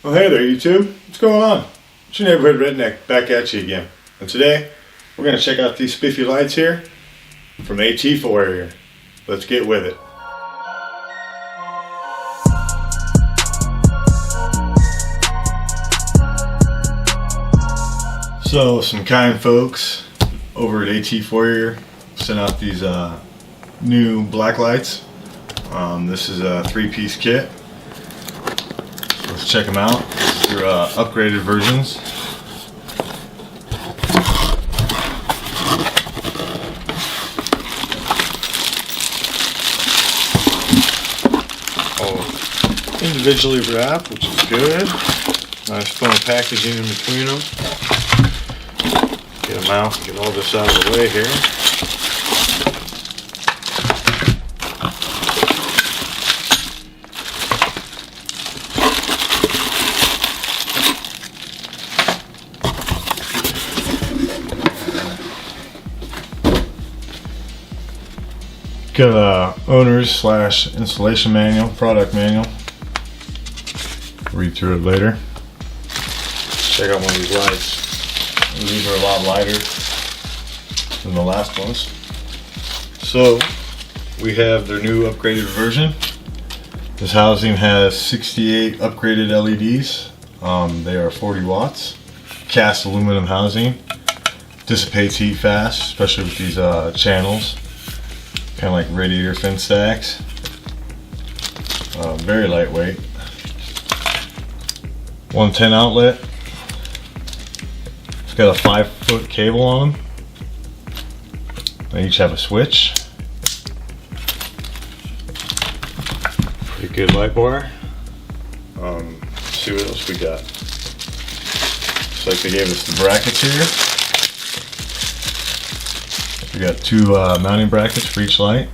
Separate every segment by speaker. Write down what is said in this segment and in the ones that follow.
Speaker 1: Well, hey there, YouTube. What's going on? It's your neighborhood redneck back at you again. And today, we're going to check out these spiffy lights here from Atfoyer. Let's get with it. So, some kind folks over at Atfoyer sent out these new black lights. This is a 3-piece kit. Let's check them out. They're upgraded versions. Oh, individually wrapped, which is good. Nice fun packaging in between them. Get them out, get all this out of the way here. Got a owner's / installation manual, product manual. Read through it later. Check out one of these lights. These are a lot lighter than the last ones. So we have their new upgraded version. This housing has 68 upgraded LEDs. They are 40 watts. Cast aluminum housing. Dissipates heat fast, especially with these channels. Kind of like radiator fin stacks. Very lightweight. 110 outlet. It's got a 5-foot cable on them. They each have a switch. Pretty good light bar. Let's see what else we got. Looks like they gave us the brackets here. We got 2 mounting brackets for each light.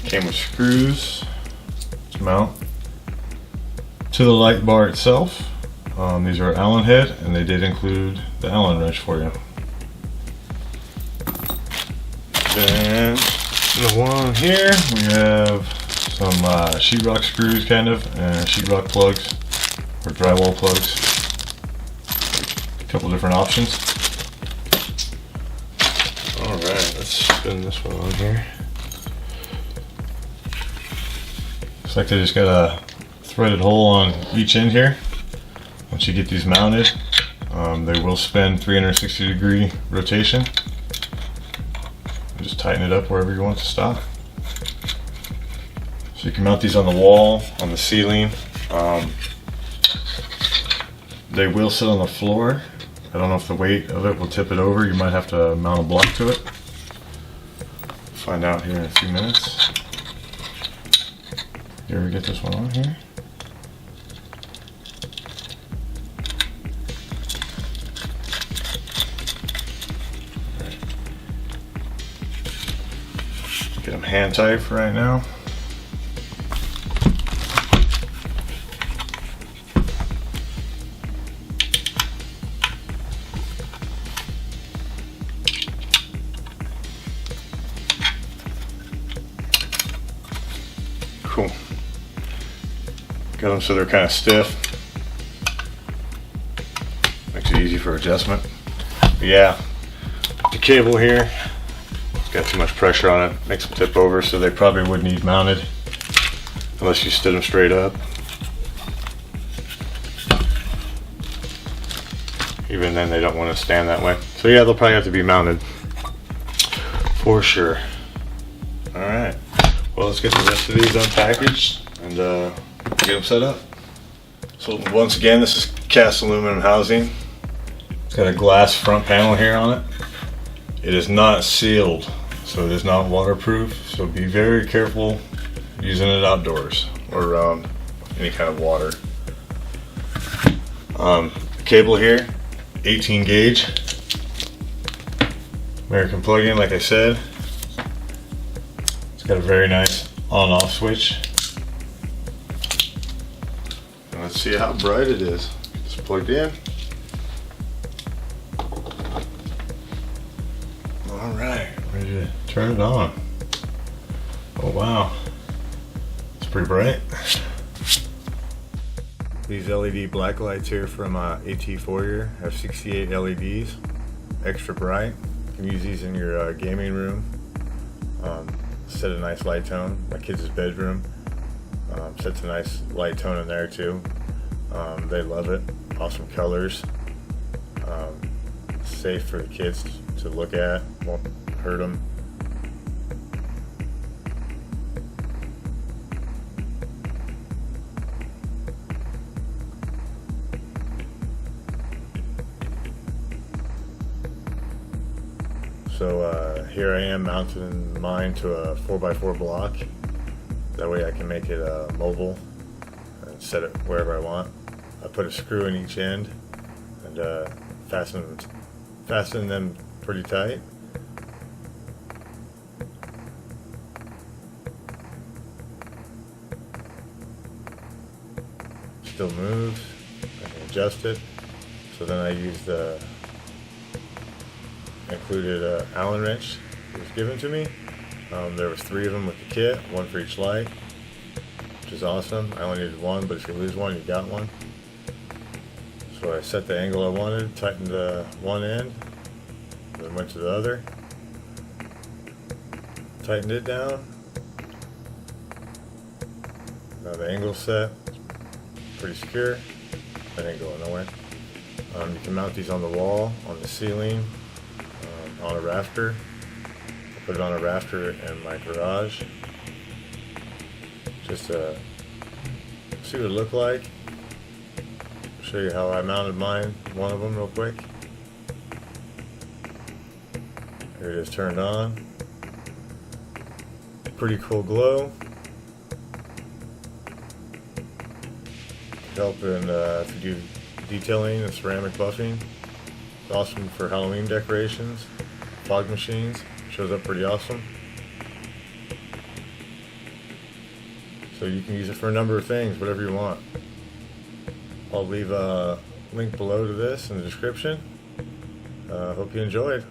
Speaker 1: Came with screws to mount to the light bar itself. These are Allen head, and they did include the Allen wrench for you. Then the one here, we have some sheetrock screws, kind of, and sheetrock plugs or drywall plugs. Couple different options. Alright, let's spin this one on here. Looks like they just got a threaded hole on each end here. Once you get these mounted, they will spin 360-degree rotation. Just tighten it up wherever you want it to stop. So you can mount these on the wall, on the ceiling. They will sit on the floor. I don't know if the weight of it will tip it over. You might have to mount a block to it. Find out here in a few minutes. You ever get this one on here? Right. Get them hand tight for right now. Cool. Got them so they're kind of stiff. Makes it easy for adjustment. But yeah, the cable here, got too much pressure on it, makes them tip over, so they probably would need mounted unless you stood them straight up. Even then they don't want to stand that way. So yeah, they'll probably have to be mounted for sure. Alright. Well, let's get the rest of these unpackaged and get them set up. So once again, this is cast aluminum housing. It's got a glass front panel here on it. It is not sealed, so it is not waterproof. So be very careful using it outdoors or around any kind of water. The cable here, 18 gauge. American plug-in, like I said. Got a very nice on-off switch. And let's see how bright it is. It's plugged in. Alright, ready to turn it on. Oh wow. pretty bright. These LED black lights here from Atfoyer have 68 LEDs, extra bright. You can use these in your gaming room. Set a nice light tone. My kids' bedroom sets a nice light tone in there too. They love it. Awesome colors. Safe for the kids to look at. Won't hurt them. So here I am mounting mine to a 4x4 block. That way I can make it mobile and set it wherever I want. I put a screw in each end and fasten them pretty tight. Still moves. I can adjust it. So then I use the included Allen wrench that was given to me. There was 3 of them with the kit, 1 for each light, which is awesome. I only needed 1, but if you lose 1, you got 1. So I set the angle I wanted, tightened the one end, then went to the other, tightened it down. Now the angle's set, pretty secure. That ain't going nowhere. You can mount these on the wall, on the ceiling, on a rafter. I put it on a rafter in my garage. Just to see what it looked like. Show you how I mounted mine, one of them real quick. Here it is turned on. Pretty cool glow. Help in if you do detailing and ceramic buffing. It's awesome for Halloween decorations. Fog machines, shows up pretty awesome. So you can use it for a number of things, whatever you want. I'll leave a link below to this in the description. Hope you enjoyed.